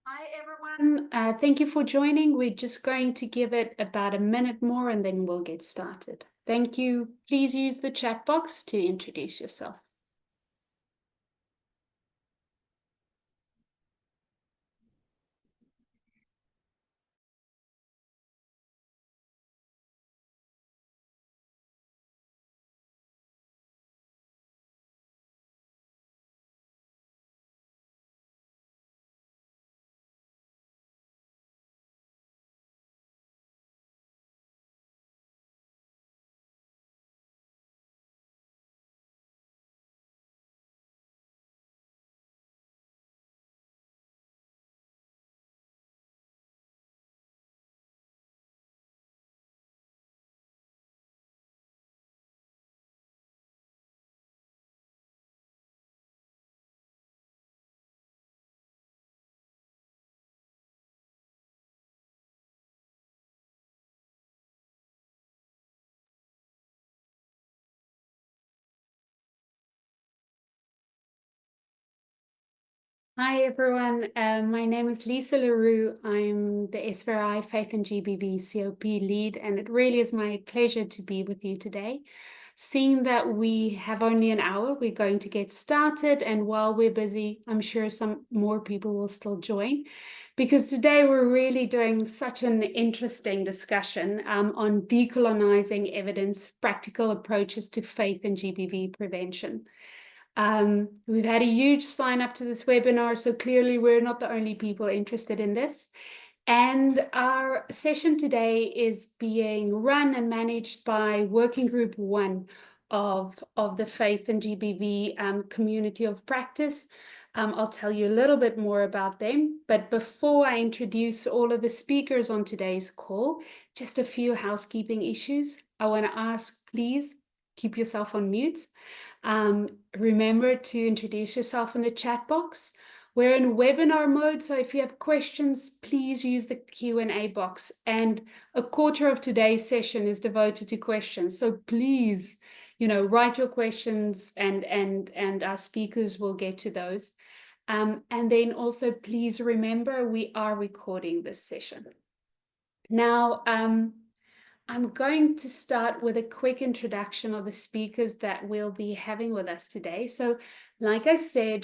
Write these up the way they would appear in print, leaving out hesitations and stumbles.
Hi, everyone. Thank you for joining. We're just going to give it about a minute more and then we'll get started. Thank you. Please use the chat box to introduce yourself. Hi, everyone. My name is Lisa LaRue. I'm the SVRI Faith and GBV COP lead, and it really is my pleasure to be with you today. Seeing that we have only an hour, we're going to get started. And while we're busy, I'm sure some more people will still join, because today we're really doing such an interesting discussion on decolonizing evidence, practical approaches to faith and GBV prevention. We've had a huge sign up to this webinar, so clearly we're not the only people interested in this. And our session today is being run and managed by Working Group 1 of the Faith and GBV community of practice. I'll tell you a little bit more about them. But before I introduce all of the speakers on today's call, just a few housekeeping issues. I want to ask, please keep yourself on mute. Remember to introduce yourself in the chat box. We're in webinar mode, so if you have questions, please use the Q&A box. And a quarter of today's session is devoted to questions. So please, write your questions and our speakers will get to those. And then also, please remember, we are recording this session. Now, I'm going to start with a quick introduction of the speakers that we'll be having with us today. So, like I said,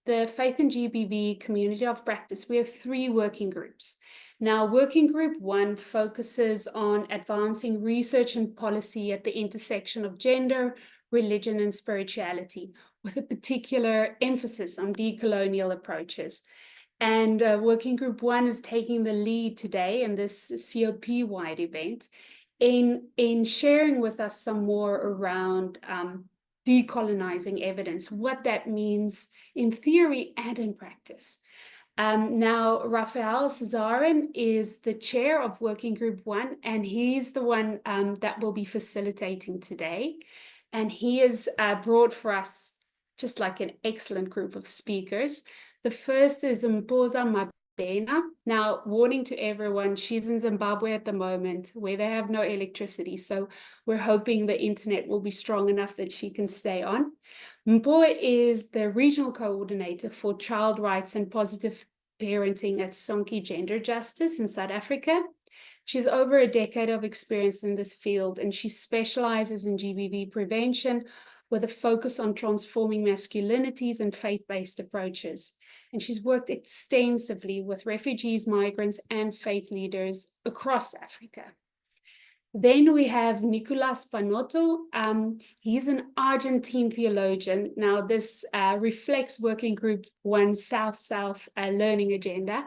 the Faith and GBV community of practice, we have 3 working groups. Now, Working Group 1 focuses on advancing research and policy at the intersection of gender, religion, and spirituality, with a particular emphasis on decolonial approaches. And Working Group 1 is taking the lead today in this COP-wide event in sharing with us some more around decolonizing evidence, what that means in theory and in practice. Now, Rafael Cesarin is the chair of Working Group 1, and he's the one that will be facilitating today. And he has brought for us just like an excellent group of speakers. The first is Mpoza Mabena. Now, warning to everyone, she's in Zimbabwe at the moment where they have no electricity. So we're hoping the internet will be strong enough that she can stay on. Mpo is the regional coordinator for child rights and positive parenting at Sonke Gender Justice in South Africa. She has over a decade of experience in this field, and she specializes in GBV prevention with a focus on transforming masculinities and faith-based approaches. And she's worked extensively with refugees, migrants, and faith leaders across Africa. Then we have Nicolas Panotto. He's an Argentine theologian. Now, this reflects Working Group 1's South-South learning agenda.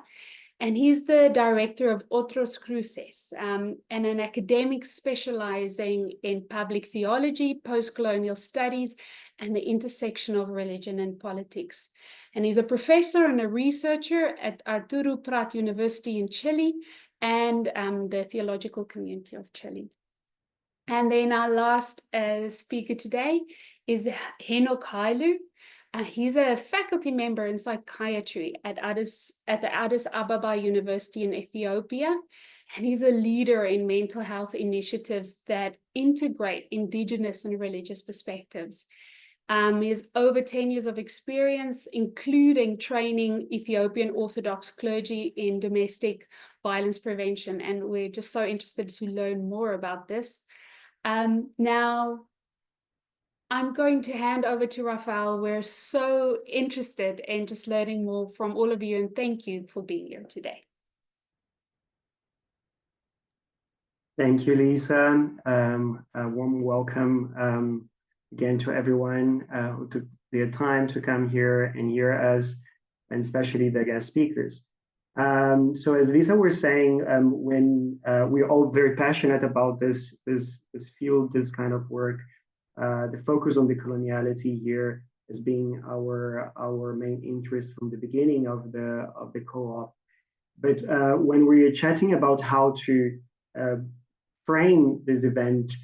And he's the director of Otros Cruces, and an academic specializing in public theology, post-colonial studies, and the intersection of religion and politics. And he's a professor and a researcher at Arturo Prat University in Chile and the Theological Community of Chile. And then our last speaker today is Henok Hailu. He's a faculty member in psychiatry at the Addis Ababa University in Ethiopia, and he's a leader in mental health initiatives that integrate indigenous and religious perspectives. He has over 10 years of experience, including training Ethiopian Orthodox clergy in domestic violence prevention. And we're just so interested to learn more about this. Now, I'm going to hand over to Raphael. We're so interested in just learning more from all of you, and thank you for being here today. Thank you, Lisa. A warm welcome again to everyone who took their time to come here and hear us, and especially the guest speakers. So as Lisa was saying, when we're all very passionate about this field, this kind of work, the focus on decoloniality here as being our main interest from the beginning of the co-op. But when we are chatting about how to frame this event,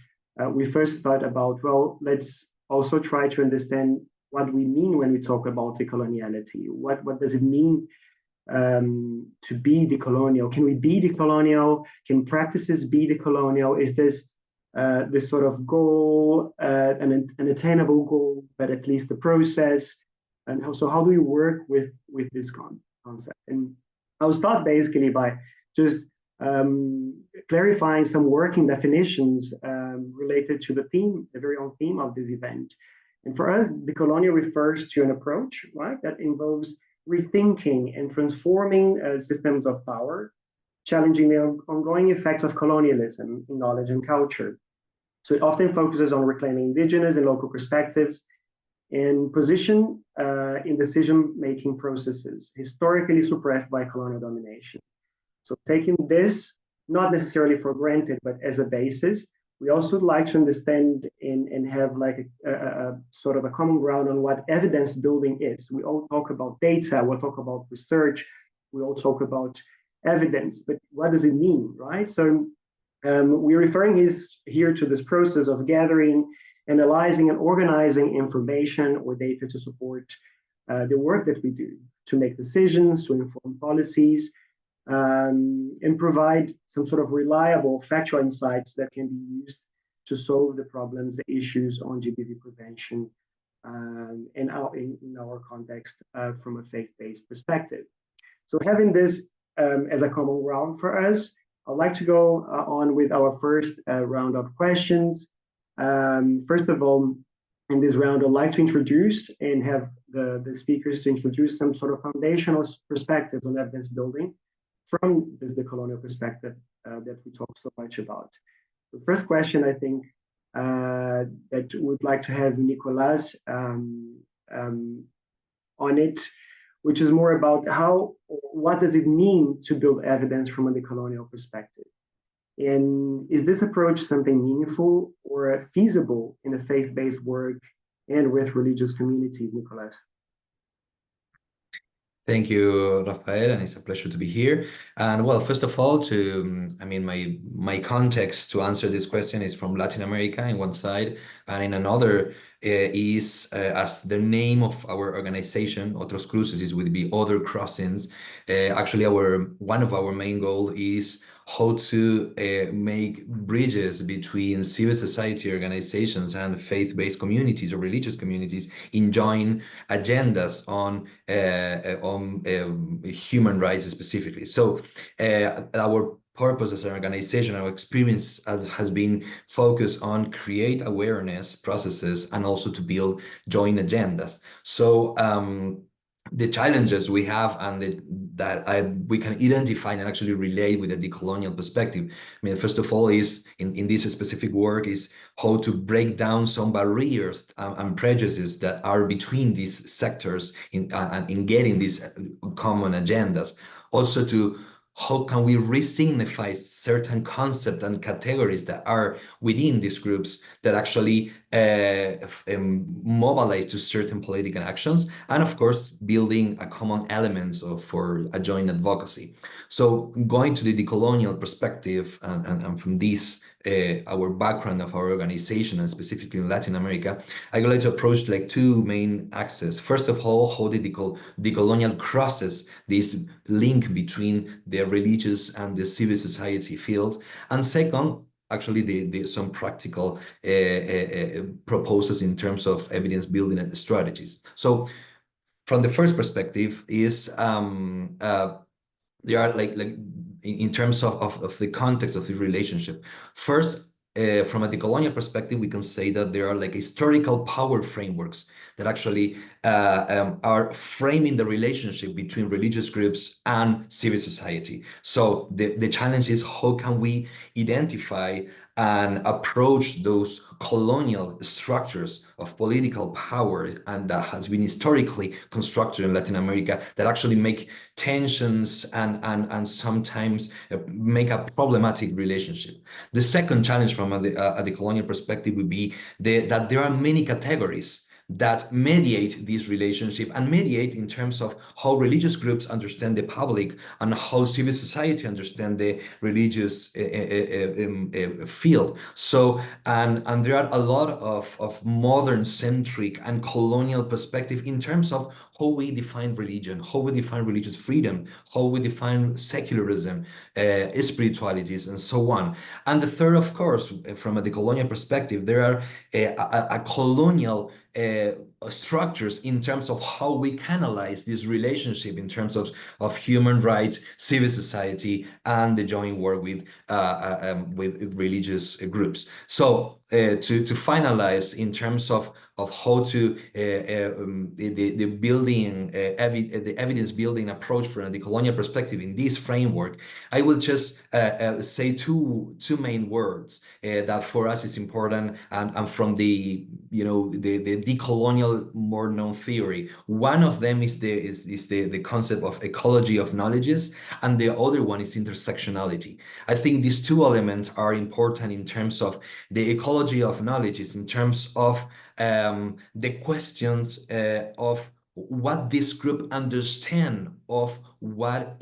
we first thought about, well, let's also try to understand what we mean when we talk about decoloniality. What does it mean to be decolonial? Can we be decolonial? Can practices be decolonial? Is this this sort of goal, an attainable goal, but at least the process? And how do we work with this concept? And I'll start basically by just clarifying some working definitions related to the theme, the very own theme of this event. And for us, decolonial refers to an approach, right, that involves rethinking and transforming systems of power, challenging the ongoing effects of colonialism in knowledge and culture. So it often focuses on reclaiming indigenous and local perspectives and position in decision-making processes historically suppressed by colonial domination. So taking this, not necessarily for granted, but as a basis, we also like to understand and have like a sort of a common ground on what evidence building is. We all talk about data, we'll talk about research, we all talk about evidence, but what does it mean, right? So we're referring here to this process of gathering, analyzing, and organizing information or data to support the work that we do, to make decisions, to inform policies, and provide some sort of reliable factual insights that can be used to solve the problems, the issues on GBV prevention in our context from a faith-based perspective. So having this as a common ground for us, I'd like to go on with our first round of questions. First of all, in this round, I'd like to introduce and have the speakers to introduce some sort of foundational perspectives on evidence building from this decolonial perspective that we talk so much about. The first question, I think, that would like to have Nicolas on it, which is more about what does it mean to build evidence from a decolonial perspective? And is this approach something meaningful or feasible in a faith-based work and with religious communities, Nicolas? Thank you, Rafael, and it's a pleasure to be here. And well, first of all, my context to answer this question is from Latin America in one side, and in another is as the name of our organization, Otros Cruces, would be Other Crossings. Actually, one of our main goal is how to make bridges between civil society organizations and faith-based communities or religious communities in joint agendas on human rights specifically. So our purpose as an organization, our experience has been focused on create awareness processes and also to build joint agendas. So the challenges we have and we can identify and actually relate with a decolonial perspective. I mean, first of all, is in this specific work is how to break down some barriers and prejudices that are between these sectors in getting these common agendas. Also to how can we re-signify certain concepts and categories that are within these groups that actually mobilize to certain political actions, and of course building a common elements for a joint advocacy. So going to the decolonial perspective and from this our background of our organization and specifically in Latin America, I would like to approach like two main axes. First of all, how the decolonial crosses this link between the religious and the civil society field, and second, actually some practical proposals in terms of evidence building and strategies. So from the first perspective is they are like in terms of the context of the relationship. First, from a decolonial perspective, we can say that there are like historical power frameworks that actually are framing the relationship between religious groups and civil society. So the challenge is, how can we identify and approach those colonial structures of political power and that has been historically constructed in Latin America that actually make tensions and sometimes make a problematic relationship. The second challenge from a colonial perspective would be that there are many categories that mediate this relationship and mediate in terms of how religious groups understand the public and how civil society understand the religious field. So, and there are a lot of modern centric and colonial perspective in terms of how we define religion, how we define religious freedom, how we define secularism, spiritualities, and so on. And the third, of course, from a decolonial perspective, there are a colonial structures in terms of how we canalize this relationship in terms of human rights, civil society, and the joint work with religious groups. So to finalize in terms of how to the building the evidence building approach from the colonial perspective in this framework, I will just say two main words that for us is important and from the the decolonial more known theory. One of them is the concept of ecology of knowledges, and the other one is intersectionality. I think these two elements are important in terms of the ecology of knowledge, is in terms of the questions of what this group understand of what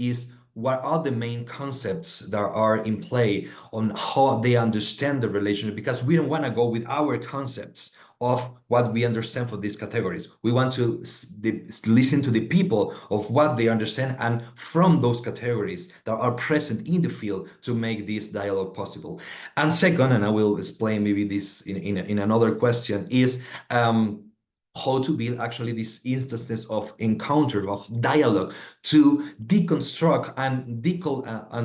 are the main concepts that are in play on how they understand the relationship, because we don't want to go with our concepts of what we understand for these categories. We want to listen to the people of what they understand and from those categories that are present in the field to make this dialogue possible. And second, and I will explain maybe this in another question, is how to build actually these instances of encounter, of dialogue, to deconstruct and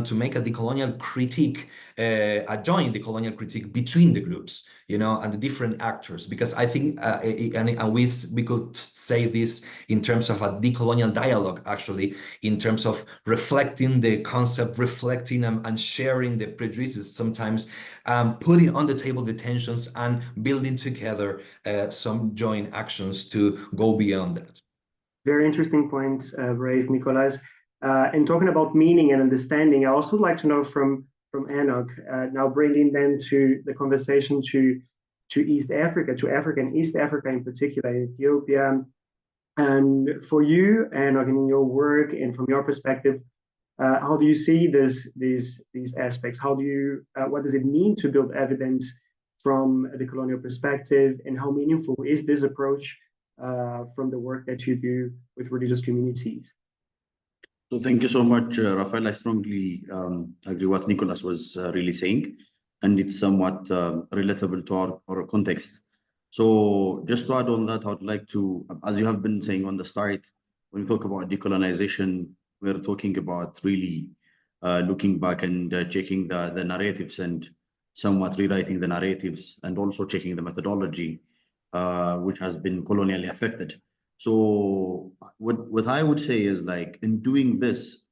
to make a decolonial critique, a joint decolonial critique between the groups, and the different actors. Because I think, and we could say this in terms of a decolonial dialogue, actually, in terms of reflecting the concept, reflecting and sharing the prejudices, sometimes putting on the table the tensions and building together some joint actions to go beyond that. Very interesting points raised, Nicolas. And talking about meaning and understanding, I also would like to know from Enoch, now bringing them to the conversation to East Africa, to Africa and East Africa in particular, Ethiopia. And for you, Enoch, and in your work and from your perspective, how do you see these aspects? What does it mean to build evidence from the colonial perspective, and how meaningful is this approach from the work that you do with religious communities? So thank you so much, Rafael. I strongly agree what Nicolas was really saying, and it's somewhat relatable to our context. So just to add on that, I would like to, as you have been saying on the start, when we talk about decolonization, we're talking about really looking back and checking the narratives and somewhat rewriting the narratives, and also checking the methodology which has been colonially affected. So what I would say is, like, in doing this,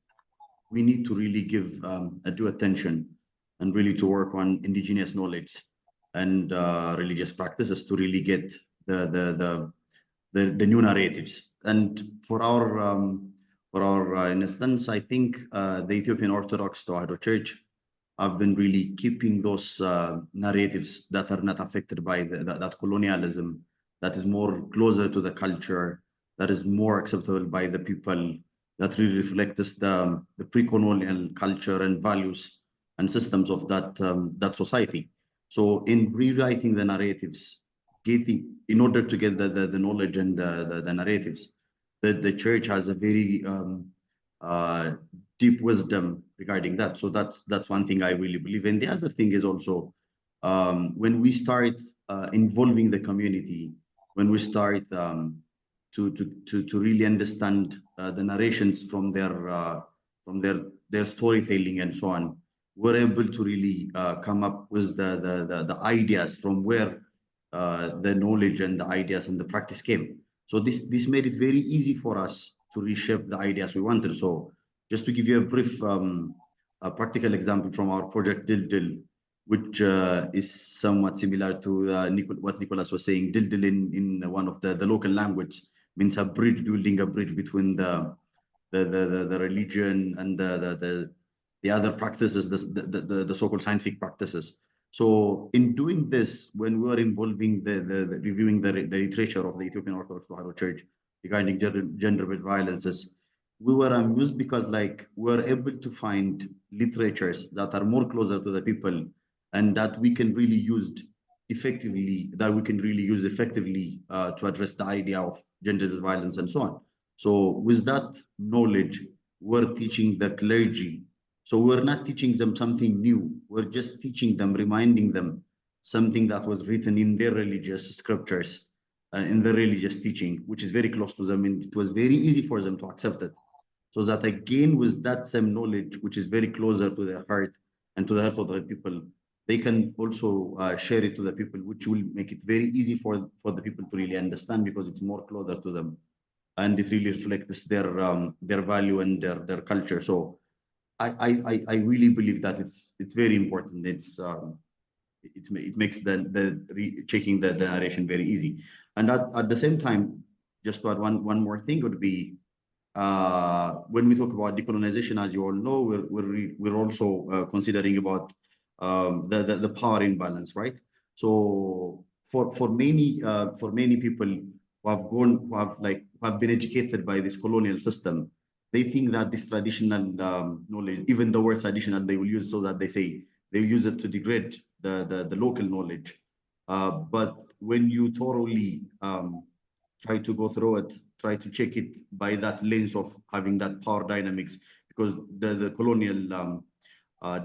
we need to really give a due attention and really to work on indigenous knowledge and religious practices to really get the new narratives. And for our instance, I think the Ethiopian Orthodox Tewahedo Church have been really keeping those narratives that are not affected by that colonialism, that is more closer to the culture, that is more acceptable by the people, that really reflects the pre-colonial culture and values and systems of that society. So in rewriting the narratives, in order to get the knowledge and the narratives, the church has a very deep wisdom regarding that. So that's one thing I really believe in. The other thing is also when we start involving the community, when we start to really understand the narrations from their storytelling and so on, we're able to really come up with the ideas from where the knowledge and the ideas and the practice came. So this made it very easy for us to reshape the ideas we wanted. So just to give you a brief a practical example from our project Dildil, which is somewhat similar to what Nicholas was saying. Dildil in one of the local language means a bridge, building a bridge between the religion and the other practices, the so-called scientific practices. So in doing this, when we were involving the reviewing the literature of the Ethiopian Orthodox Tewahedo Church regarding gender-based violences, we were amused because like we're able to find literatures that are more closer to the people and that we can really use effectively, to address the idea of gender-based violence and so on. So with that knowledge, we're teaching the clergy. So we're not teaching them something new. We're just teaching them, reminding them something that was written in their religious scriptures, in the religious teaching, which is very close to them. And it was very easy for them to accept it. So that again, with that same knowledge, which is very closer to their heart and to the heart of the people, they can also share it to the people, which will make it very easy for the people to really understand because it's more closer to them. And it really reflects their value and their culture. So I really believe that it's very important. It makes checking the narration very easy. And at the same time, just to add one more thing would be when we talk about decolonization, as you all know, we're also considering about the power imbalance, right? So for many people who have been educated by this colonial system, they think that this traditional knowledge, even the word traditional, they will use so that they use it to degrade the local knowledge. But when you thoroughly try to go through it, try to check it by that lens of having that power dynamics, because the colonial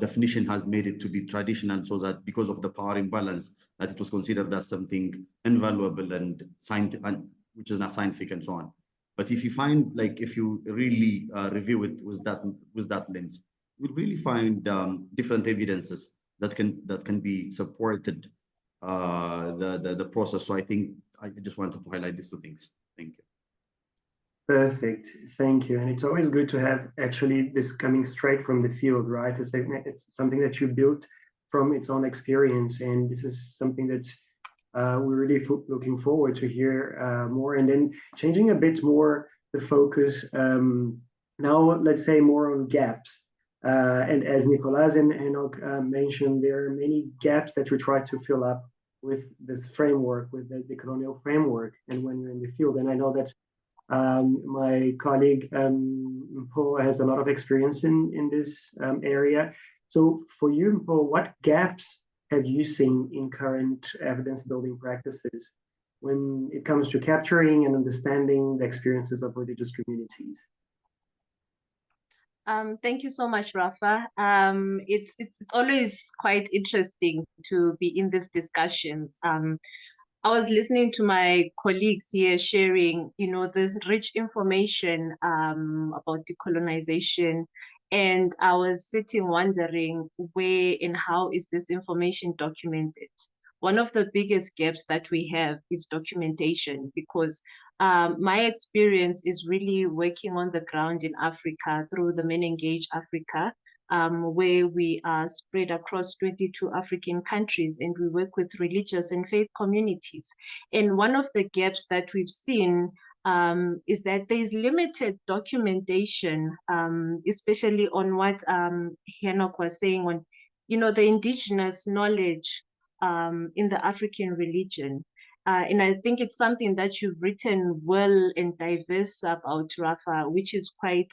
definition has made it to be traditional, so that because of the power imbalance, that it was considered as something invaluable and which is not scientific and so on. But if you find, like, if you really review it with that lens, you'll really find different evidences that can be supported the process. So I think I just wanted to highlight these two things. Thank you. Perfect. Thank you. And it's always good to have actually this coming straight from the field, right? It's something that you built from its own experience. And this is something that we're really looking forward to hear more. And then changing a bit more the focus, now let's say more on gaps. And as Nicolas and Enoch mentioned, there are many gaps that we try to fill up with this framework, with the colonial framework, and when you're in the field. And I know that my colleague Paul has a lot of experience in this area. So for you, Paul, what gaps have you seen in current evidence building practices when it comes to capturing and understanding the experiences of religious communities? Thank you so much, Rafa. It's always quite interesting to be in these discussions. I was listening to my colleagues here sharing, this rich information about decolonization, and I was sitting wondering where and how is this information documented? One of the biggest gaps that we have is documentation, because my experience is really working on the ground in Africa through the Men Engage Africa, where we are spread across 22 African countries, and we work with religious and faith communities. And one of the gaps that we've seen is that there's limited documentation, especially on what Henok was saying on, the indigenous knowledge in the African religion. And I think it's something that you've written well and diverse about, Rafa, which is quite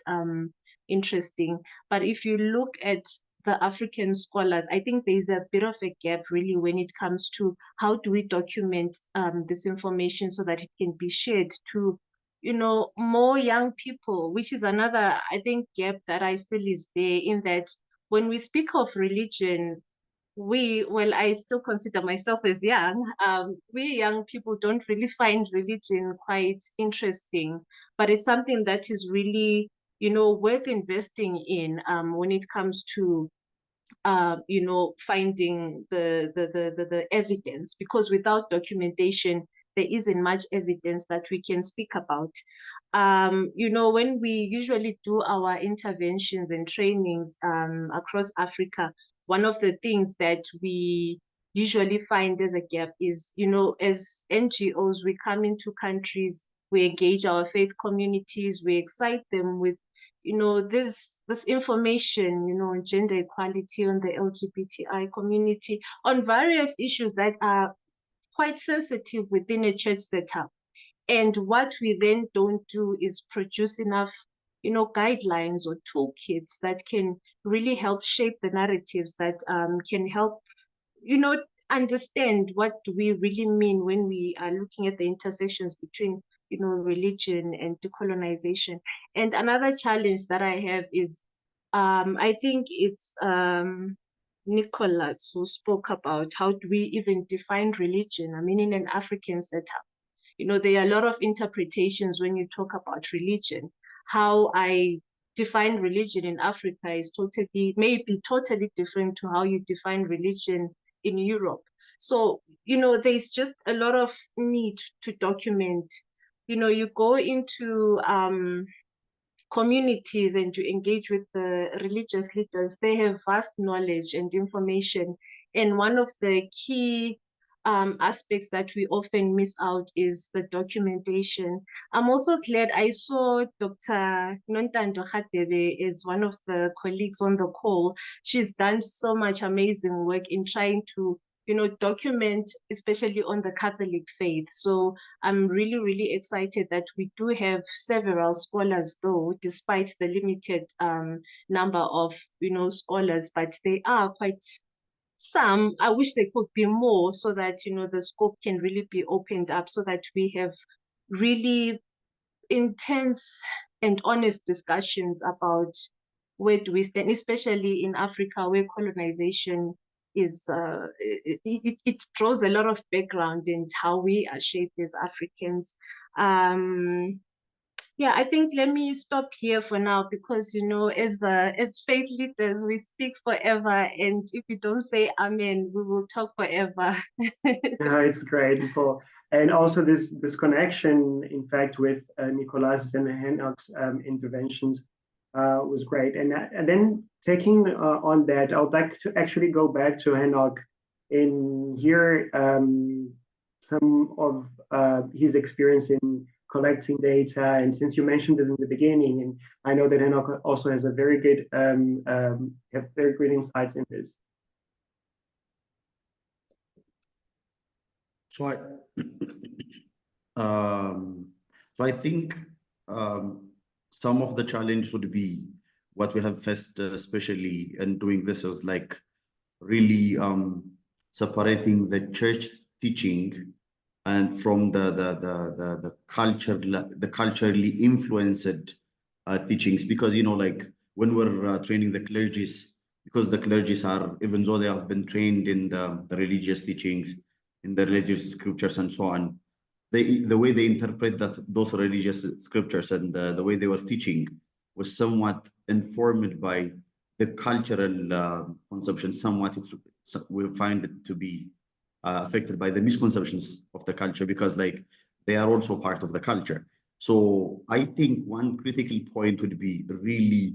interesting. But if you look at the African scholars, I think there's a bit of a gap really when it comes to how do we document this information so that it can be shared to more young people, which is another, I think, gap that I feel is there, in that when we speak of religion, well, I still consider myself as young. We young people don't really find religion quite interesting, but it's something that is really, worth investing in when it comes to finding the evidence, because without documentation, there isn't much evidence that we can speak about. When we usually do our interventions and trainings across Africa, one of the things that we usually find as a gap is, as NGOs, we come into countries, we engage our faith communities, we excite them with this information, on gender equality, on the LGBTI community, on various issues that are quite sensitive within a church setup. And what we then don't do is produce enough, guidelines or toolkits that can really help shape the narratives that can help, understand what do we really mean when we are looking at the intersections between, religion and decolonization. And another challenge that I have is, I think it's Nicholas who spoke about how do we even define religion? I mean, in an African setup, there are a lot of interpretations when you talk about religion. How I define religion in Africa is may be totally different to how you define religion in Europe. So, there's just a lot of need to document. You go into communities and you engage with the religious leaders, they have vast knowledge and information. And one of the key aspects that we often miss out is the documentation. I'm also glad I saw Dr. Nontando Khatebe is one of the colleagues on the call. She's done so much amazing work in trying to document, especially on the Catholic faith. So I'm really, really excited that we do have several scholars, though, despite the limited number of, scholars, but they are quite some. I wish there could be more so that, the scope can really be opened up so that we have really intense and honest discussions about where do we stand, especially in Africa, where colonization is it draws a lot of background in how we are shaped as Africans. Yeah, I think let me stop here for now, because as faith leaders, we speak forever, and if we don't say amen, we will talk forever. Yeah, it's great, and also this connection, in fact, with Nicolas's and Henok's interventions was great. And then taking on that, I would like to actually go back to Henok and hear some of his experience in collecting data. And since you mentioned this in the beginning, and I know that Henok also has a very good insights in this. So I think some of the challenge would be what we have faced, especially in doing this, is like really separating the church teaching and from the culturally influenced teachings, because like when we're training the clergies, because the clergies are, even though they have been trained in the religious teachings, in the religious scriptures and so on, the way they interpret those religious scriptures and the way they were teaching was somewhat informed by the cultural conception. Somewhat we find it to be affected by the misconceptions of the culture, because like they are also part of the culture. So I think one critical point would be really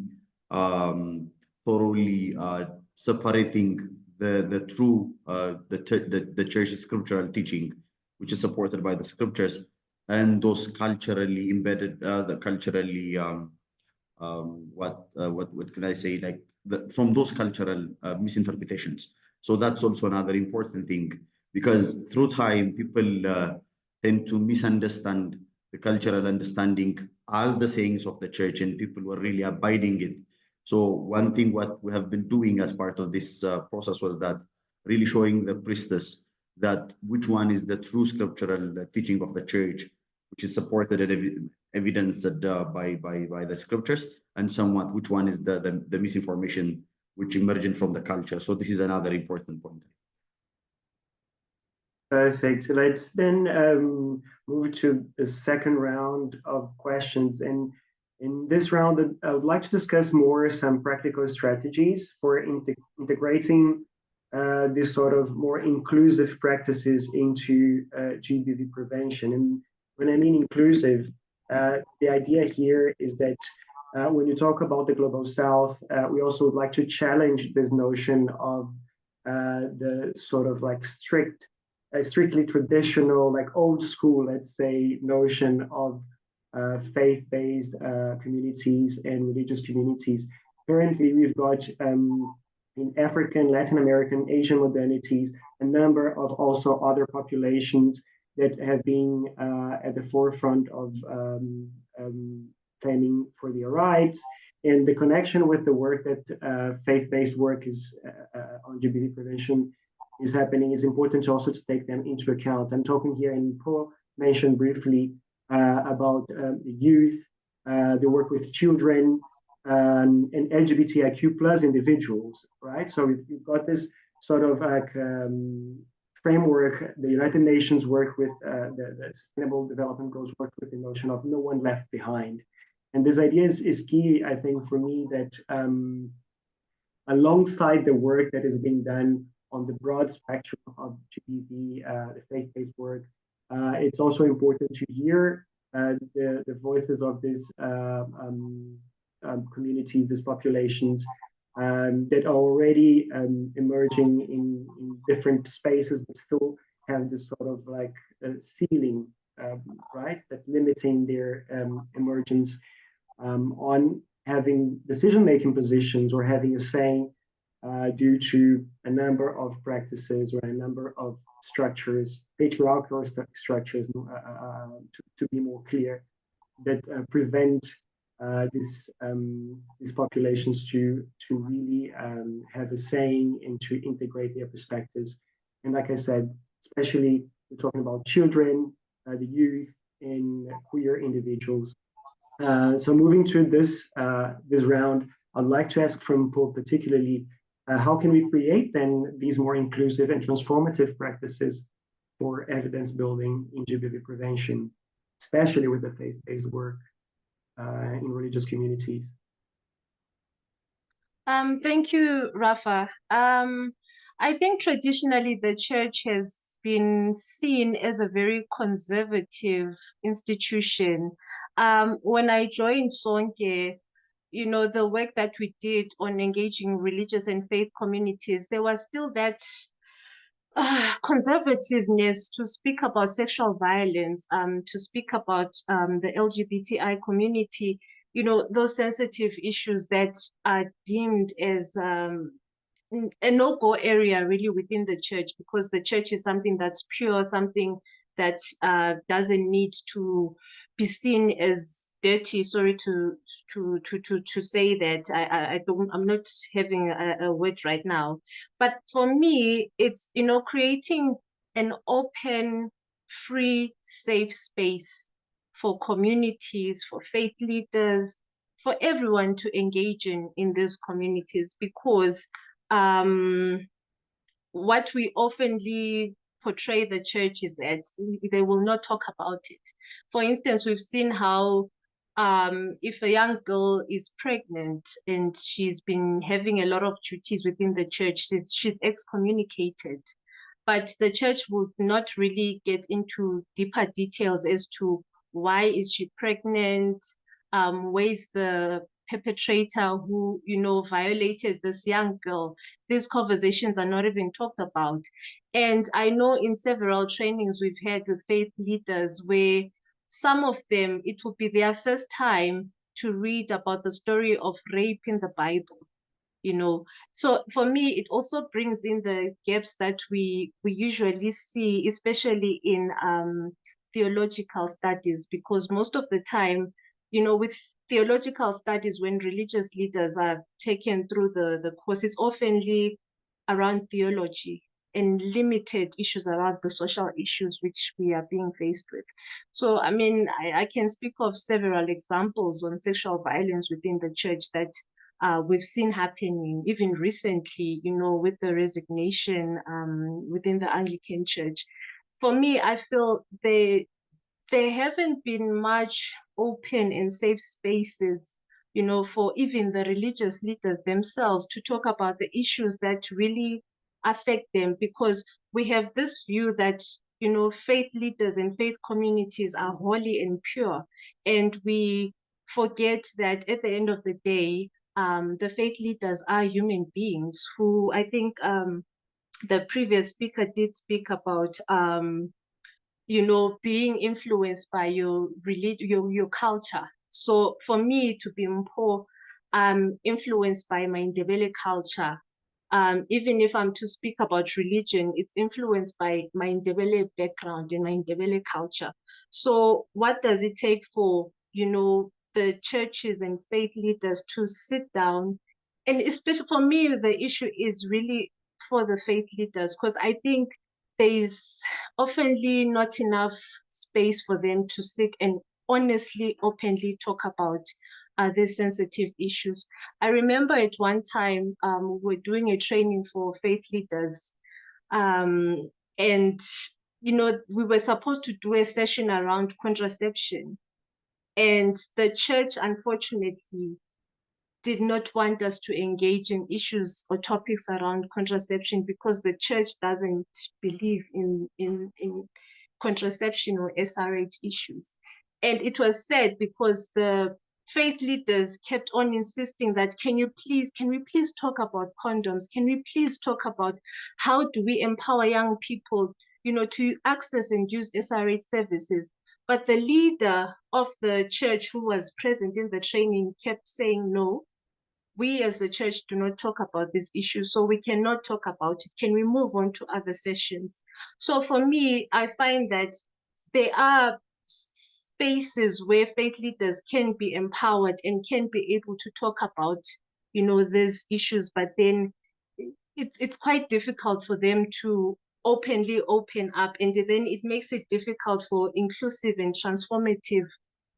thoroughly separating the true the church's scriptural teaching, which is supported by the scriptures, and those culturally embedded, the culturally what can I say, like from those cultural misinterpretations. So that's also another important thing, because through time people tend to misunderstand the cultural understanding as the sayings of the church, and people were really abiding it. So one thing what we have been doing as part of this process was that really showing the priestess that which one is the true scriptural teaching of the church, which is supported evidenced by the scriptures, and somewhat which one is the misinformation which emerging from the culture. So this is another important point. Perfect. Let's then move to the second round of questions. And in this round, I would like to discuss more some practical strategies for integrating this sort of more inclusive practices into GBV prevention. And when I mean inclusive, the idea here is that when you talk about the Global South, we also would like to challenge this notion of the sort of like strictly traditional, like old school, let's say, notion of faith-based communities and religious communities. Currently, we've got in African, Latin American, Asian modernities, a number of also other populations that have been at the forefront of claiming for their rights. And the connection with the work that faith-based work is on GBV prevention is happening is important also to take them into account. I'm talking here, and Paul mentioned briefly about the youth, the work with children, and LGBTIQ plus individuals, right? So we've got this sort of like framework. The United Nations work with the Sustainable Development Goals work with the notion of no one left behind. And this idea is key, I think, for me, that alongside the work that is being done on the broad spectrum of GBV, the faith-based work, it's also important to hear the voices of these communities, these populations that are already emerging in different spaces, but still have this sort of like ceiling, right, that limiting their emergence on having decision-making positions or having a say due to a number of practices or a number of structures, patriarchal structures, to be more clear, that prevent these populations to really have a saying and to integrate their perspectives. And like I said, especially we're talking about children, the youth, and queer individuals. So moving to this round, I'd like to ask from Paul particularly, how can we create then these more inclusive and transformative practices for evidence building in GBV prevention, especially with the faith-based work in religious communities? Thank you, Rafa. I think traditionally the church has been seen as a very conservative institution. When I joined Sonke, you know, the work that we did on engaging religious and faith communities, there was still that conservativeness to speak about sexual violence, to speak about the LGBTI community, you know, those sensitive issues that are deemed as a no-go area really within the church, because the church is something that's pure, something that doesn't need to be seen as dirty. Sorry to say that. I'm not having a word right now. But for me, it's, you know, creating an open, free, safe space for communities, for faith leaders, for everyone to engage in these communities, because what we oftenly portray the church is that they will not talk about it. For instance, we've seen how if a young girl is pregnant and she's been having a lot of duties within the church, she's excommunicated. But the church would not really get into deeper details as to why is she pregnant, where's the perpetrator who, you know, violated this young girl. These conversations are not even talked about. And I know in several trainings we've had with faith leaders where some of them, it will be their first time to read about the story of rape in the Bible, you know. So for me, it also brings in the gaps that we usually see, especially in theological studies, because most of the time, you know, with theological studies, when religious leaders are taken through the course, it's oftenly around theology. and limited issues around the social issues which we are being faced with. So, I mean, I can speak of several examples on sexual violence within the church that we've seen happening even recently, you know, with the resignation within the Anglican Church. For me, I feel there haven't been much open and safe spaces, you know, for even the religious leaders themselves to talk about the issues that really affect them, because we have this view that, you know, faith leaders and faith communities are holy and pure, and we forget that at the end of the day, the faith leaders are human beings who, I think the previous speaker did speak about you know, being influenced by your religion, your culture. So for me to be more influenced by my Ndebele culture, even if I'm to speak about religion, it's influenced by my Ndebele background and my Ndebele culture. So what does it take for, you know, the churches and faith leaders to sit down? And especially for me, the issue is really for the faith leaders, because I think there's oftenly not enough space for them to sit and honestly, openly talk about these sensitive issues. I remember at one time we were doing a training for faith leaders, and you know, we were supposed to do a session around contraception, and the church, unfortunately, did not want us to engage in issues or topics around contraception because the church doesn't believe in contraception or SRH issues. And it was said because the faith leaders kept on insisting that can we please talk about condoms? Can we please talk about how do we empower young people, you know, to access and use SRH services? But the leader of the church who was present in the training kept saying, no, we as the church do not talk about this issue, so we cannot talk about it. Can we move on to other sessions? So for me, I find that there are spaces where faith leaders can be empowered and can be able to talk about, you know, these issues, but then it's quite difficult for them to openly open up, and then it makes it difficult for inclusive and transformative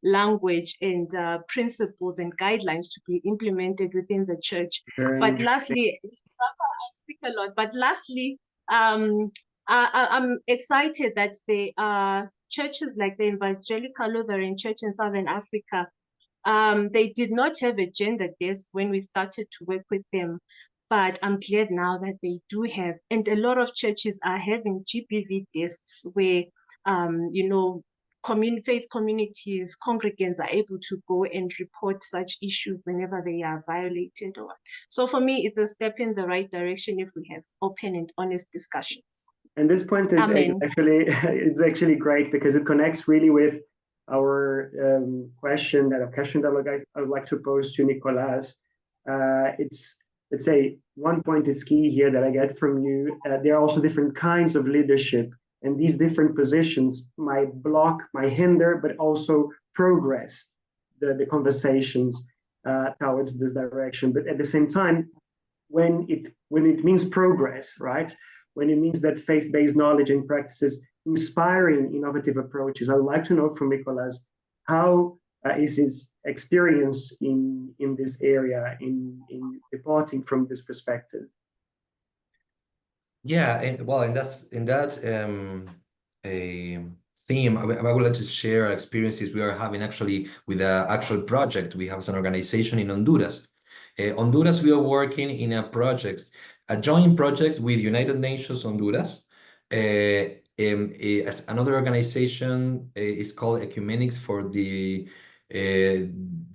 language and principles and guidelines to be implemented within the church. But lastly, I speak a lot, but lastly, I'm excited that there are churches like the Evangelical Lutheran Church in Southern Africa. They did not have a gender desk when we started to work with them, but I'm glad now that they do have, and a lot of churches are having GBV desks where, you know, faith communities, congregants are able to go and report such issues whenever they are violated. So for me, it's a step in the right direction if we have open and honest discussions. And this point is actually it's actually great because it connects really with our question that I would like to pose to Nicolas. It's, let's say, one point is key here that I get from you. There are also different kinds of leadership, and these different positions might block, might hinder, but also progress the conversations towards this direction. But at the same time, when it means progress, right? When it means that faith-based knowledge and practices inspiring innovative approaches, I would like to know from Nicolas, how is his experience in this area, in departing from this perspective? Yeah, and well, in that a theme, I would like to share experiences we are having actually with an actual project we have as an organization in Honduras. Honduras, we are working in a joint project with United Nations Honduras. As another organization is called Ecumenics for the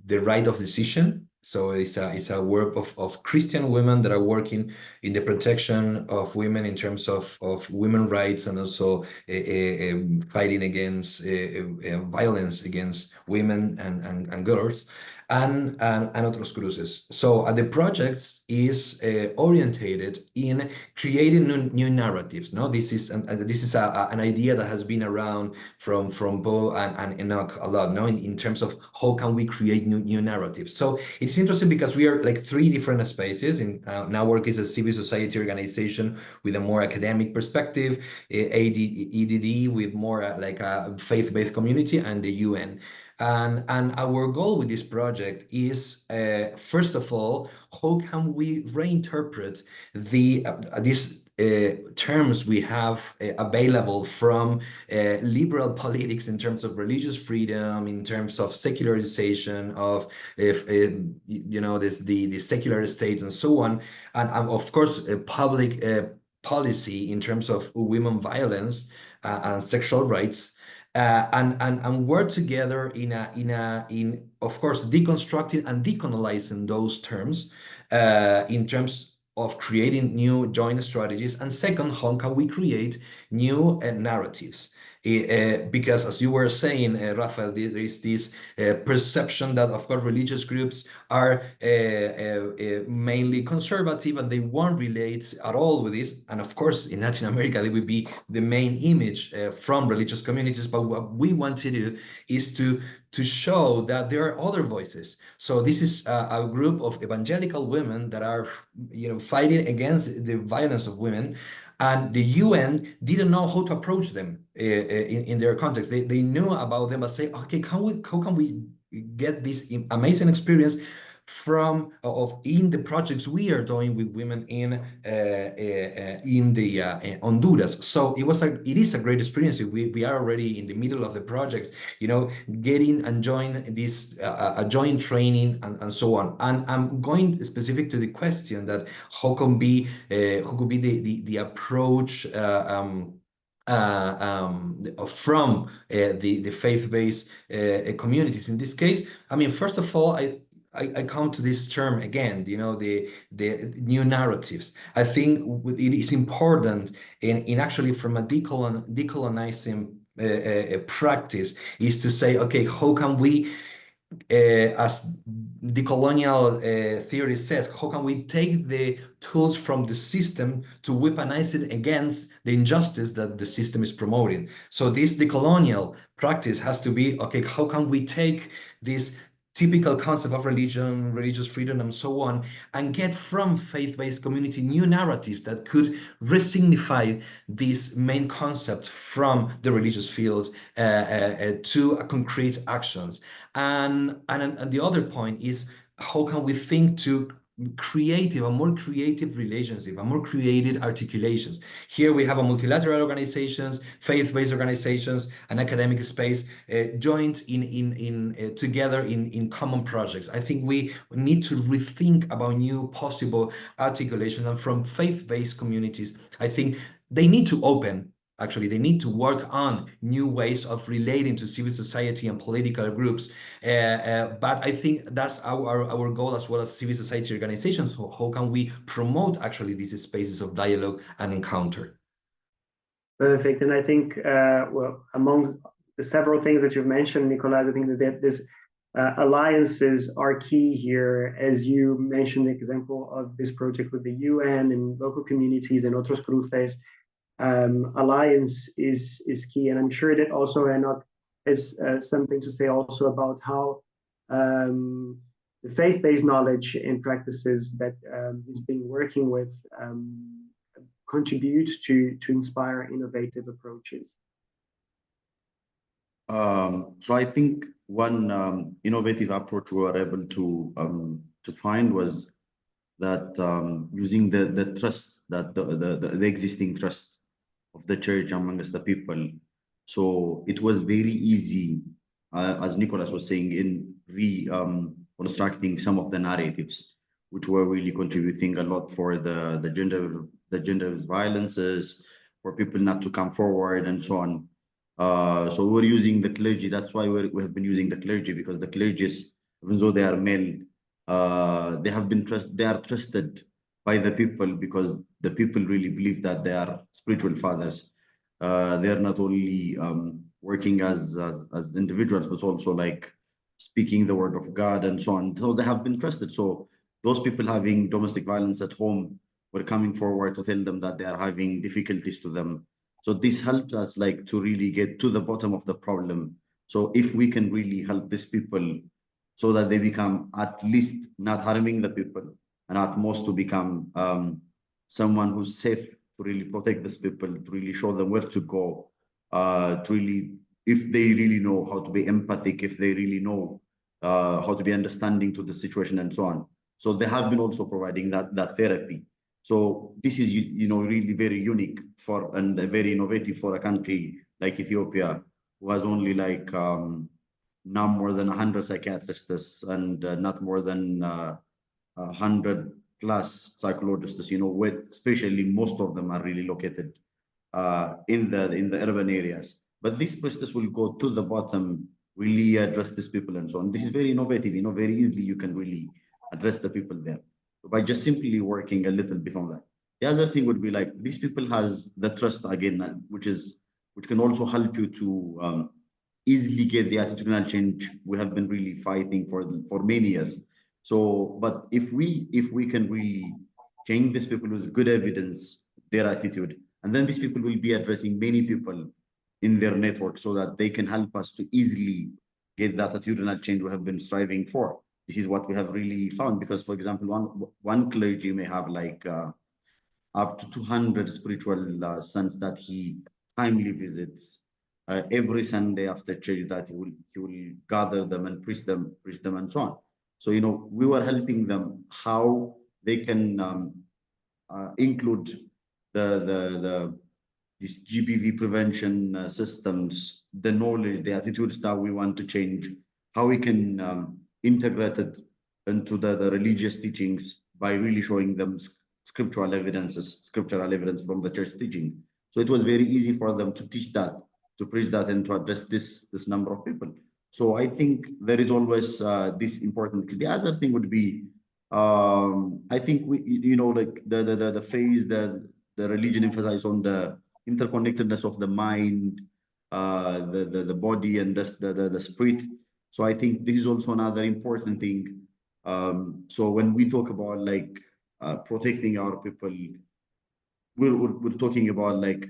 right of decision. So it's a work of Christian women that are working in the protection of women in terms of women rights, and also fighting against violence against women and girls. and otros cruces. So the project is orientated in creating new narratives. No, this is an idea that has been around from Bo and Enoch a lot. No, in terms of how can we create new narratives. So it's interesting because we are like three different spaces. In now work is a civil society organization with a more academic perspective, EDD with more like a faith-based community, and the UN. And our goal with this project is, first of all, how can we reinterpret these terms we have available from liberal politics in terms of religious freedom, in terms of secularization of the secular states and so on, and of course public policy in terms of women violence and sexual rights. And work together in of course deconstructing and decolonizing those terms in terms of creating new joint strategies, and second, how can we create new narratives? Because as you were saying, Rafael, there is this perception that, of course, religious groups are mainly conservative and they won't relate at all with this. And of course, in Latin America, they would be the main image from religious communities. But what we want to do is to show that there are other voices. So this is a group of evangelical women that are, fighting against the violence of women, and the UN didn't know how to approach them in their context. They knew about them, but say, okay, how can we get this amazing experience from in the projects we are doing with women in Honduras. So it is a great experience. We are already in the middle of the project, getting and join this a joint training and so on. And I'm going specific to the question that how could be the approach from the faith-based communities in this case. I mean, first of all, I come to this term again, the new narratives. I think it is important in actually from a decolonizing practice is to say, okay, how can we, as decolonial theory says, how can we take the tools from the system to weaponize it against the injustice that the system is promoting? So this decolonial practice has to be, okay, how can we take this typical concept of religion, religious freedom, and so on, and get from faith-based community new narratives that could resignify this main concept from the religious field to concrete actions. And the other point is, how can we think to a more creative relationship, a more creative articulations? Here we have a multilateral organizations, faith-based organizations, and academic space joined in together in common projects. I think we need to rethink about new possible articulations, and from faith-based communities, I think they need to open. Actually, they need to work on new ways of relating to civil society and political groups. But I think that's our goal as well as civil society organizations. So how can we promote actually these spaces of dialogue and encounter? Perfect. And I think, well, among the several things that you've mentioned, Nicolas, I think that this alliances are key here. As you mentioned, the example of this project with the UN and local communities and otros cruces, alliance is key. And I'm sure that also Enoch has something to say also about how the faith-based knowledge and practices that he's been working with contribute to inspire innovative approaches. So I think one innovative approach we were able to find was that using the trust, that the existing trust of the church amongst the people. So it was very easy, as Nicholas was saying, in constructing some of the narratives, which were really contributing a lot for the gender violences, for people not to come forward and so on. So we're using the clergy. That's why we have been using the clergy, because the clergy, even though they are male, they are trusted by the people, because the people really believe that they are spiritual fathers. They are not only working as individuals, but also like speaking the word of God and so on. So they have been trusted. So those people having domestic violence at home were coming forward to tell them that they are having difficulties to them. So this helped us like to really get to the bottom of the problem. So if we can really help these people so that they become at least not harming the people and at most to become someone who's safe to really protect these people, to really show them where to go, to really, if they really know how to be empathic, if they really know how to be understanding to the situation and so on. So they have been also providing that therapy. So this is, really very unique for and very innovative for a country like Ethiopia, who has only like not more than 100 psychiatrists and not more than 100 plus psychologists. Where especially most of them are really located in the urban areas. But this process will go to the bottom, really address these people and so on. This is very innovative. Very easily you can really address the people there by just simply working a little bit on that. The other thing would be like these people has the trust again, which can also help you to easily get the attitudinal change we have been really fighting for many years. So, but if we can really change these people with good evidence, their attitude, and then these people will be addressing many people in their network so that they can help us to easily get that attitudinal change we have been striving for. This is what we have really found because, for example, one clergy may have like up to 200 spiritual sons that he timely visits every Sunday after church. That he will gather them and preach them and so on. So we were helping them how they can include the these GBV prevention systems, the knowledge, the attitudes that we want to change, how we can integrate it into the religious teachings by really showing them scriptural evidence from the church teaching. So it was very easy for them to teach that, to preach that, and to address this number of people. So I think there is always this important. The other thing would be, I think we, like the phase that the religion emphasizes on the interconnectedness of the mind, the body, and the spirit. So I think this is also another important thing. So when we talk about like protecting our people, we're talking about like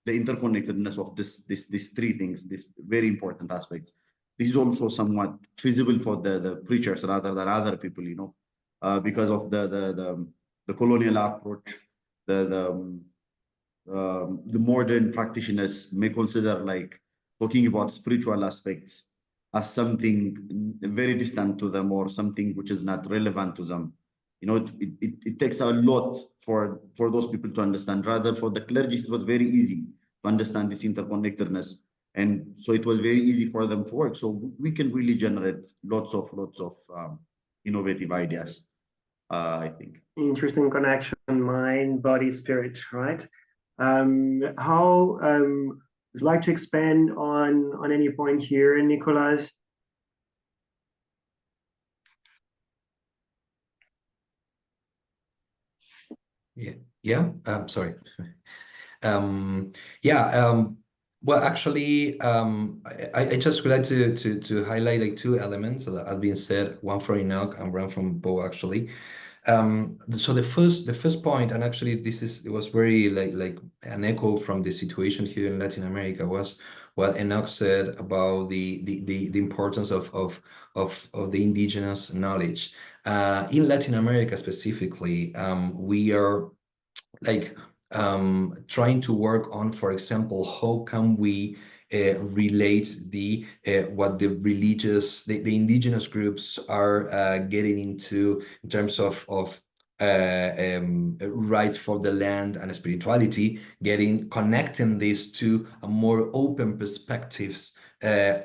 the interconnectedness of these three things, these very important aspects. This is also somewhat feasible for the preachers rather than other people, because of the colonial approach, the modern practitioners may consider like talking about spiritual aspects as something very distant to them or something which is not relevant to them. It takes a lot for those people to understand. Rather, for the clergy, it was very easy to understand this interconnectedness, and so it was very easy for them to work. So we can really generate lots of innovative ideas. I think. Interesting connection, mind, body, spirit, right? How would you like to expand on any point here, Nicolas? Yeah. Sorry. Yeah. Well, actually, I just would like to highlight like two elements that have been said, one from Enoch and one from Bo, actually. So the first point, and actually it was very like an echo from the situation here in Latin America, was what Enoch said about the importance of the indigenous knowledge. In Latin America specifically, we are like trying to work on, for example, how can we relate what the indigenous groups are getting into in terms of rights for the land and spirituality, connecting this to a more open perspectives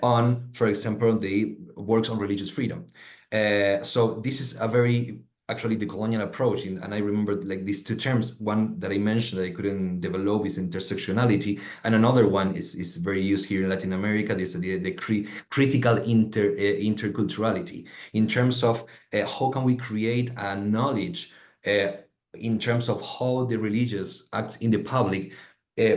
on, for example, the works on religious freedom. So this is a very actually the colonial approach, and I remember like these two terms. One that I mentioned that I couldn't develop is intersectionality, and another one is very used here in Latin America. This the critical interculturality in terms of how can we create a knowledge in terms of how the religious acts in the public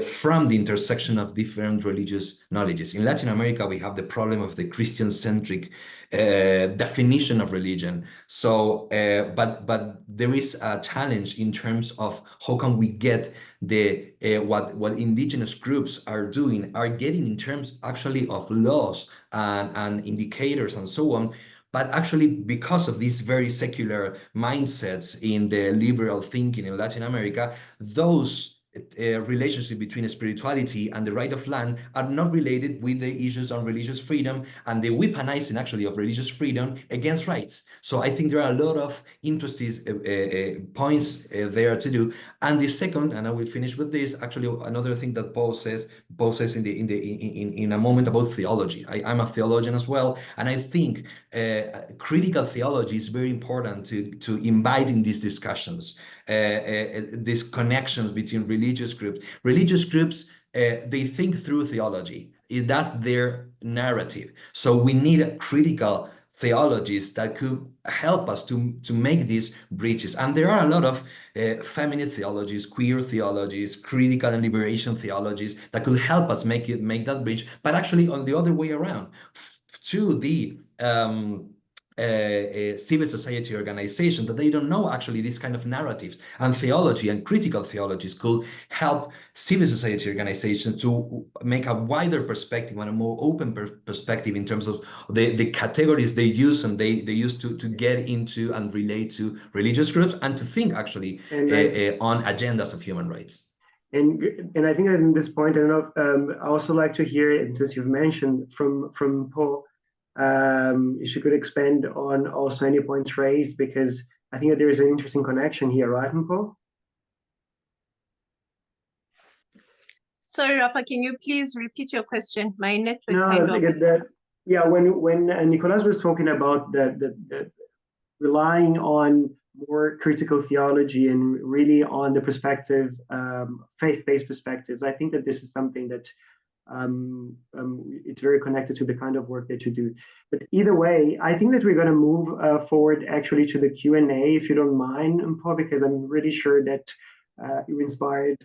from the intersection of different religious knowledges. In Latin America, we have the problem of the Christian-centric definition of religion. So, but there is a challenge in terms of how can we get the what indigenous groups are doing, are getting in terms actually of laws and indicators and so on. But actually, because of these very secular mindsets in the liberal thinking in Latin America, those relationship between spirituality and the right of land are not related with the issues on religious freedom and the weaponizing actually of religious freedom against rights. So I think there are a lot of interesting points there to do. And the second, and I will finish with this, actually another thing that Paul says in a moment about theology. I'm a theologian as well, and I think critical theology is very important to invite in these discussions. These connections between religious groups. Religious groups, they think through theology. That's their narrative. So we need critical theologies that could help us to make these bridges. And there are a lot of feminist theologies, queer theologies, critical and liberation theologies that could help us make that bridge, but actually on the other way around, to the civil society organization, that they don't know actually these kind of narratives, and theology and critical theologies could help civil society organizations to make a wider perspective and a more open perspective in terms of the categories they use and they use to get into and relate to religious groups and to think actually on agendas of human rights. And I think at this point, I don't know, I also like to hear, and since you've mentioned from Paul, if you could expand on also any points raised, because I think that there is an interesting connection here, right, Paul? Sorry, Rafa, can you please repeat your question? My network No, kind I of... get that. Yeah, when Nicolas was talking about the relying on more critical theology and really on the perspective, faith-based perspectives, I think that this is something that it's very connected to the kind of work that you do. But either way, I think that we're going to move forward actually to the Q&A, if you don't mind, Paul, because I'm really sure that you inspired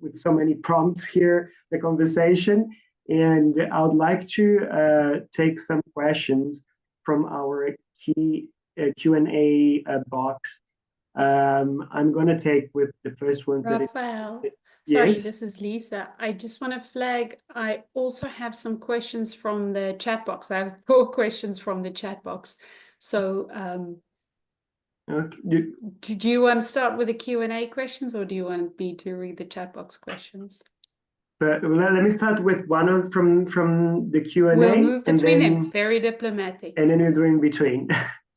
with so many prompts here, the conversation. And I would like to take some questions from our key Q&A box. I'm going to take with the first ones. Raphael, yes? sorry, this is Lisa. I just want to flag, I also have some questions from the chat box. I have 4 questions from the chat box. So okay. do you want to start with the Q&A questions, or do you want me to read the chat box questions? But let me start with one from the Q&A. We'll move between then, them. Very diplomatic. And then we're doing between.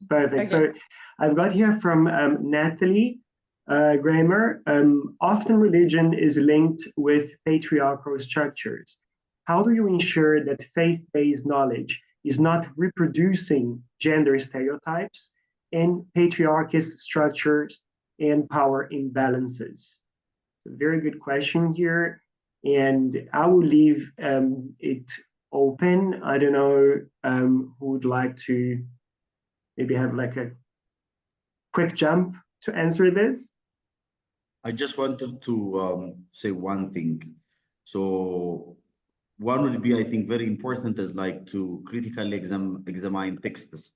Perfect. Okay. So I've got here from Natalie Kramer. Often religion is linked with patriarchal structures. How do you ensure that faith-based knowledge is not reproducing gender stereotypes and patriarchist structures and power imbalances? It's a very good question here. And I will leave it open. I don't know who would like to maybe have like a quick jump to answer this. I just wanted to say one thing. So one would be, I think, very important is like to critically examine texts,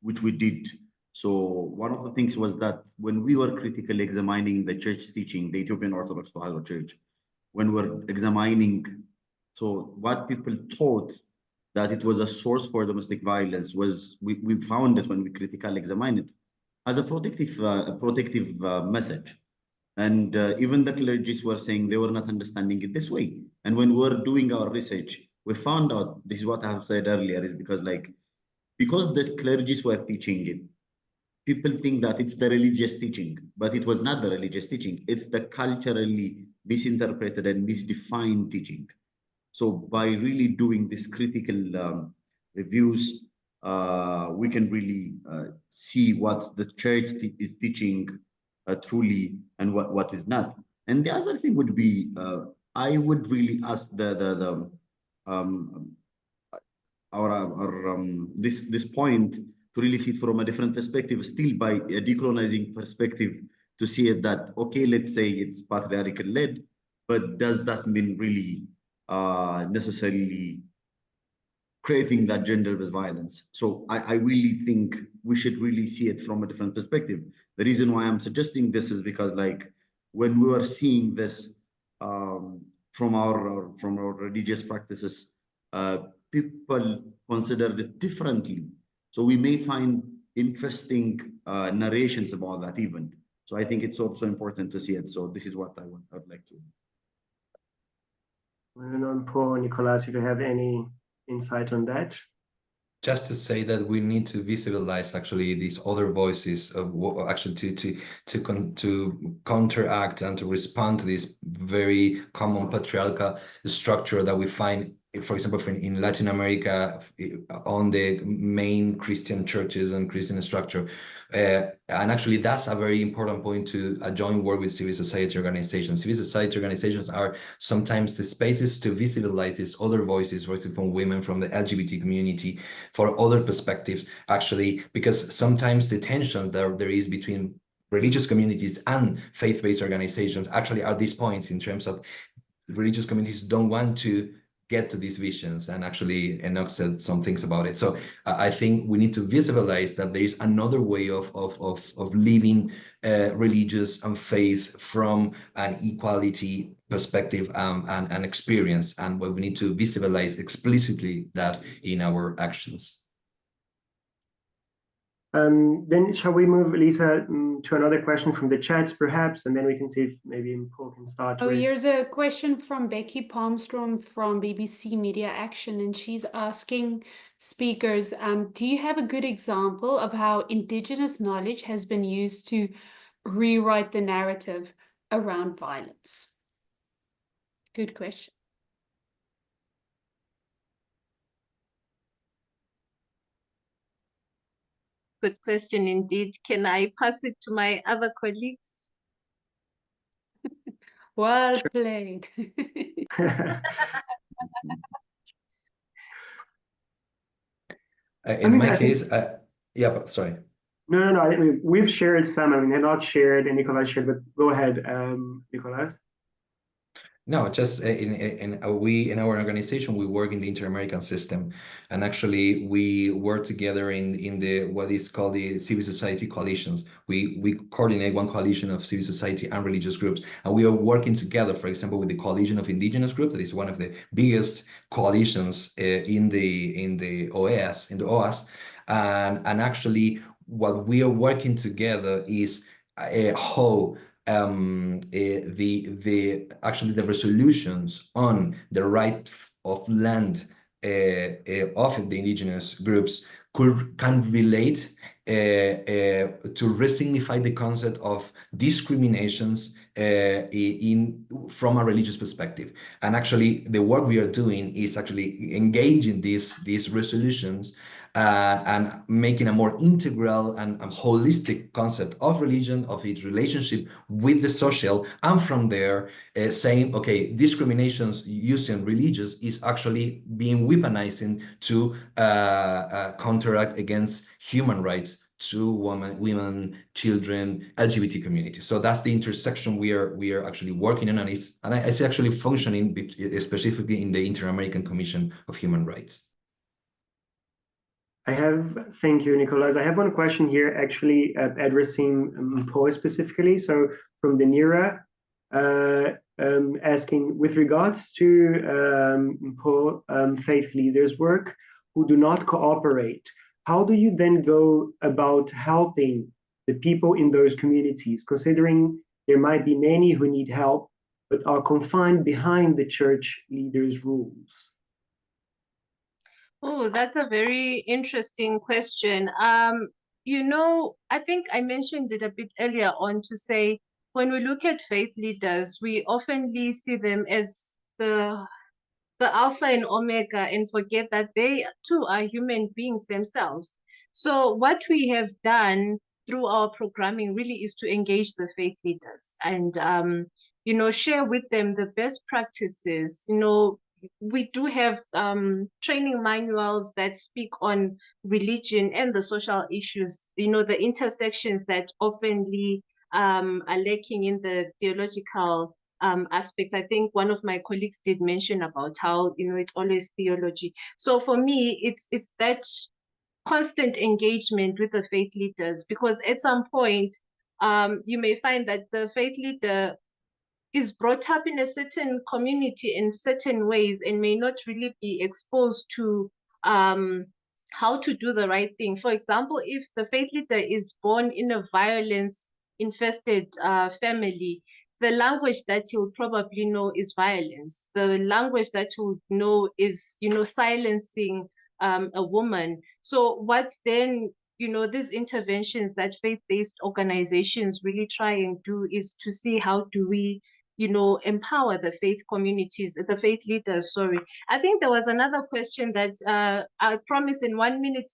which we did. So one of the things was that when we were critically examining the church teaching, the Ethiopian Orthodox Tewahedo Church, when we're examining, so what people thought that it was a source for domestic violence was, we found it when we critically examined it as a protective message. And even the clergies were saying they were not understanding it this way. And when we were doing our research, we found out, this is what I have said earlier, is because the clergies were teaching it, people think that it's the religious teaching, but it was not the religious teaching. It's the culturally misinterpreted and misdefined teaching. So by really doing this critical reviews, we can really see what the church is teaching truly and what is not. And the other thing would be, I would really ask this point to really see it from a different perspective, still by a decolonizing perspective, to see it that, okay, let's say it's patriarchal led, but does that mean really necessarily creating that gender-based violence? So I really think we should really see it from a different perspective. The reason why I'm suggesting this is because, like, when we were seeing this from our religious practices, people considered it differently. So we may find interesting narrations about that even. So I think it's also important to see it. So this is what I'd like to. I don't know, Paul, Nicolas, if you have any insight on that. Just to say that we need to visualize actually these other voices of actually to counteract and to respond to this very common patriarchal structure that we find, for example, in Latin America, on the main Christian churches and Christian structure. And actually, that's a very important point to join work with civil society organizations. Civil society organizations are sometimes the spaces to visualize these other voices from women, from the LGBT community, for other perspectives, actually, because sometimes the tensions that there is between religious communities and faith-based organizations actually are these points in terms of religious communities don't want to get to these visions, and actually Enoch said some things about it. So I think we need to visualize that there is another way of living religious and faith from an equality perspective and experience, and we need to visualize explicitly that in our actions. Then shall we move, Lisa, to another question from the chats, perhaps, and then we can see if maybe Paul can start with. Here's a question from Becky Palmstrom from BBC Media Action, and she's asking speakers, do you have a good example of how Indigenous knowledge has been used to rewrite the narrative around violence? Good question. Good question indeed. Can I pass it to my other colleagues? Well played. In my case, yeah, but sorry. No. I think we've shared some. I mean, they're not shared, and Nicolas shared, but go ahead, Nicolas. No, just in our organization, we work in the Inter-American system, and actually we work together in the what is called the civil society coalitions. We coordinate one coalition of civil society and religious groups, and we are working together, for example, with the coalition of indigenous groups, that is one of the biggest coalitions in the OAS, and actually what we are working together is how actually the resolutions on the right of land of the indigenous groups can relate to resignify the concept of discriminations from a religious perspective. And actually the work we are doing is actually engaging these resolutions and making a more integral and holistic concept of religion, of its relationship with the social, and from there saying, okay, discriminations using religious is actually being weaponizing to counteract against human rights to women, children, LGBT community. So that's the intersection we are actually working on, and it's actually functioning specifically in the Inter-American Commission of Human Rights. Thank you, Nicolas. I have one question here, actually addressing Paul specifically. So from the NERA, asking with regards to Paul, faith leaders' work who do not cooperate, how do you then go about helping the people in those communities, considering there might be many who need help, but are confined behind the church leaders' rules? Oh, that's a very interesting question. I think I mentioned it a bit earlier on to say, when we look at faith leaders, we often see them as the alpha and omega and forget that they too are human beings themselves. So what we have done through our programming really is to engage the faith leaders and, share with them the best practices. We do have training manuals that speak on religion and the social issues, the intersections that oftenly are lacking in the theological aspects. I think one of my colleagues did mention about how, it's always theology. So for me, it's that constant engagement with the faith leaders, because at some point, you may find that the faith leader is brought up in a certain community in certain ways and may not really be exposed to how to do the right thing. For example, if the faith leader is born in a violence-infested family, the language that you'll probably know is violence. The language that you'll know is, silencing a woman. So what then, these interventions that faith-based organizations really try and do is to see how do we empower the faith communities, the faith leaders, sorry. I think there was another question that I promise in 1 minute,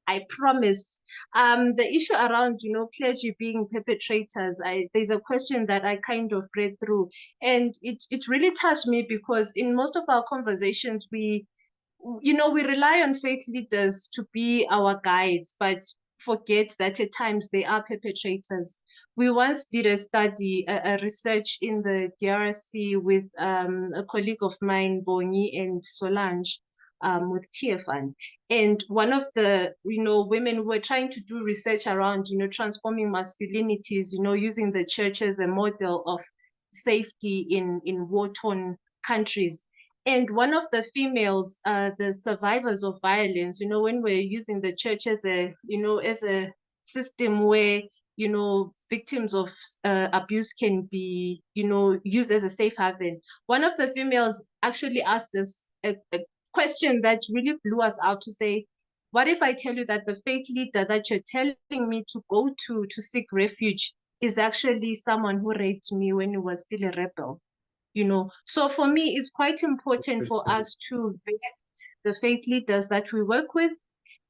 I promise. The issue around, clergy being perpetrators, there's a question that I kind of read through, and it really touched me, because in most of our conversations, we rely on faith leaders to be our guides, but forget that at times they are perpetrators. We once did a study, a research in the DRC with a colleague of mine, Bongi and Solange, with Tear Fund. And one of the, women who were trying to do research around, transforming masculinities, using the church as a model of safety in war-torn countries. And one of the females, the survivors of violence, when we're using the church as a system where, victims of abuse can be, used as a safe haven. One of the females actually asked us a question that really blew us out, to say, what if I tell you that the faith leader that you're telling me to go to seek refuge is actually someone who raped me when he was still a rebel? So for me, it's quite important for us to vet the faith leaders that we work with.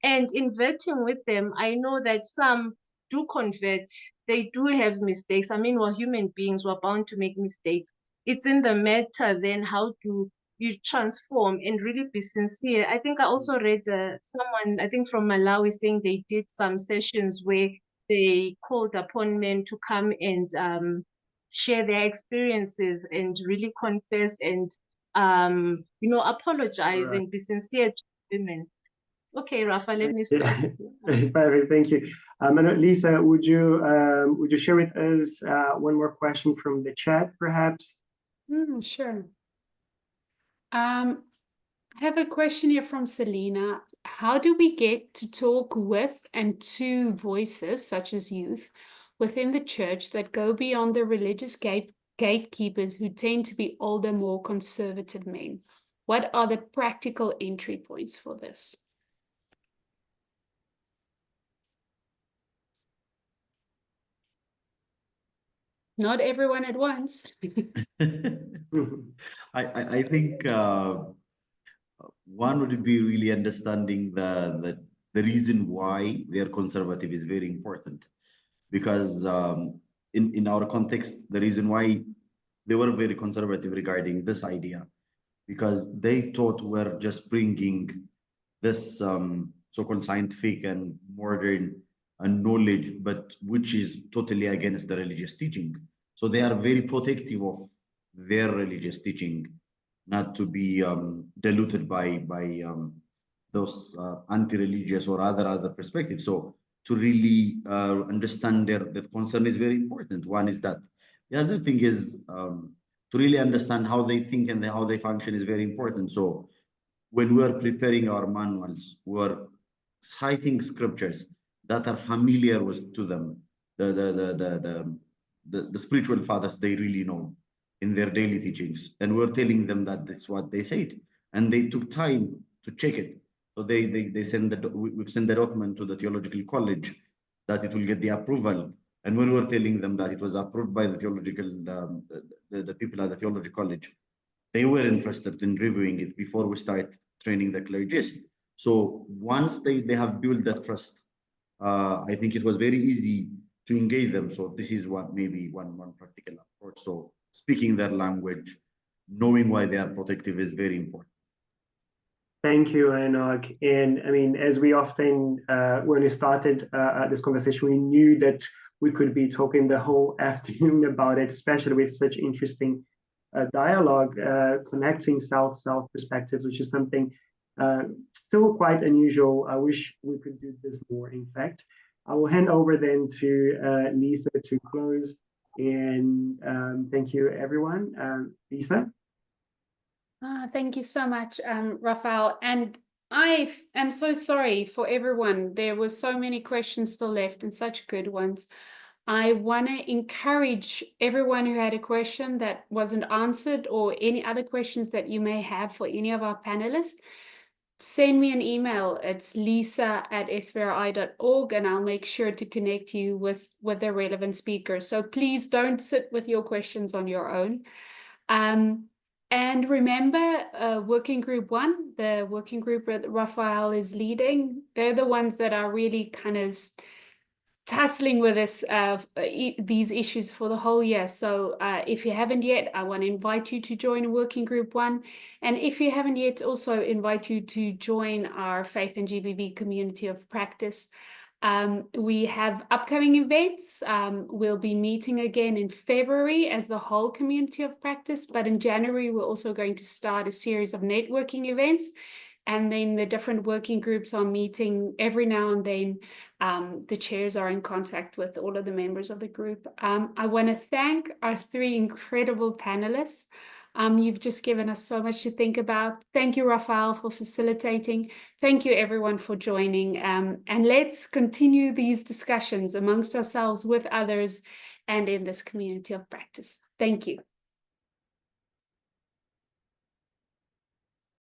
And in vetting with them, I know that some do convert. They do have mistakes. I mean, we're human beings, we're bound to make mistakes. It's in the matter then, how do you transform and really be sincere. I think I also read someone, I think from Malawi, saying they did some sessions where they called upon men to come and share their experiences and really confess and apologize and be sincere to women. Okay, Rafa, let me stop. Perfect, thank you. And Lisa, would you share with us one more question from the chat, perhaps? Sure. I have a question here from Selena. How do we get to talk with and to voices, such as youth, within the church that go beyond the religious gatekeepers who tend to be older, more conservative men? What are the practical entry points for this? Not everyone at once. I think one would be really understanding the reason why they are conservative is very important, because in our context, the reason why they were very conservative regarding this idea, because they thought we're just bringing this so-called scientific and modern knowledge, but which is totally against the religious teaching. So they are very protective of their religious teaching, not to be diluted by those anti-religious or other perspectives. So to really understand their concern is very important. One is that. The other thing is to really understand how they think and how they function is very important. So when we're preparing our manuals, we're citing scriptures that are familiar to them, the spiritual fathers they really know in their daily teachings, and we're telling them that that's what they said, and they took time to check it. So they send we've sent the document to the theological college that it will get the approval. And when we're telling them that it was approved by the theological the people at the theology college, they were interested in reviewing it before we start training the clergy. So once they have built that trust, I think it was very easy to engage them. So this is what maybe one practical approach. So speaking their language, knowing why they are protective is very important. Thank you, Enoch. And I mean, as we often, when we started this conversation, we knew that we could be talking the whole afternoon about it, especially with such interesting dialogue, connecting self perspectives, which is something still quite unusual. I wish we could do this more, in fact. I will hand over then to Lisa to close. And thank you, everyone. Lisa? Thank you so much, Raphael. And I am so sorry for everyone. There were so many questions still left and such good ones. I want to encourage everyone who had a question that wasn't answered or any other questions that you may have for any of our panelists. Send me an email. It's lisa@svri.org, and I'll make sure to connect you with the relevant speakers. So please don't sit with your questions on your own. And remember, Working Group 1, the working group that Raphael is leading, they're the ones that are really kind of tussling with this, these issues for the whole year. So if you haven't yet, I want to invite you to join Working Group 1. And if you haven't yet, also invite you to join our Faith and GBV community of practice. We have upcoming events. We'll be meeting again in February as the whole community of practice, but in January, we're also going to start a series of networking events. And then the different working groups are meeting every now and then. The chairs are in contact with all of the members of the group. I want to thank our 3 incredible panelists. You've just given us so much to think about. Thank you, Raphael, for facilitating. Thank you, everyone, for joining. And let's continue these discussions amongst ourselves, with others, and in this community of practice. Thank you.